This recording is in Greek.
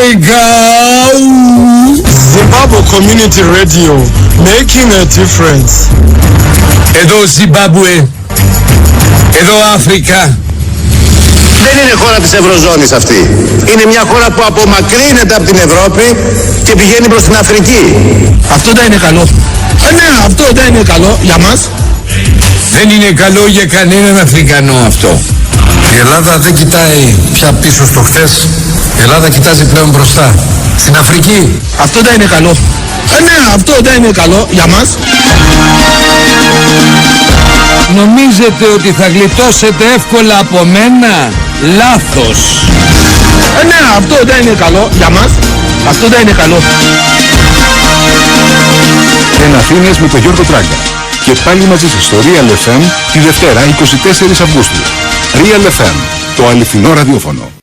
Africa. Zimbabwe Community Radio, making a difference. Εδώ Ζιμπάμπουε, εδώ Αφρικά. Δεν είναι χώρα της Ευρωζώνης αυτή. Είναι μια χώρα που απομακρύνεται από την Ευρώπη και πηγαίνει προς την Αφρική. Αυτό δεν είναι καλό. Ναι, αυτό δεν είναι καλό για μας. Δεν είναι καλό για κανέναν Αφρικανό αυτό. Η Ελλάδα δεν κοιτάει πια πίσω στο χθες. Η Ελλάδα κοιτάζει πλέον μπροστά. Στην Αφρική. Αυτό δεν είναι καλό. Ναι, αυτό δεν είναι καλό για μας. Νομίζετε ότι θα γλιτώσετε εύκολα από μένα? Λάθος. Ναι, αυτό δεν είναι καλό για μας. Αυτό δεν είναι καλό. Εν Αθήνες με τον Γιώργο Τράγκα. Και πάλι μαζί σας στο Real FM τη Δευτέρα 24 Αυγούστου. Real FM, το αληθινό ραδιόφωνο.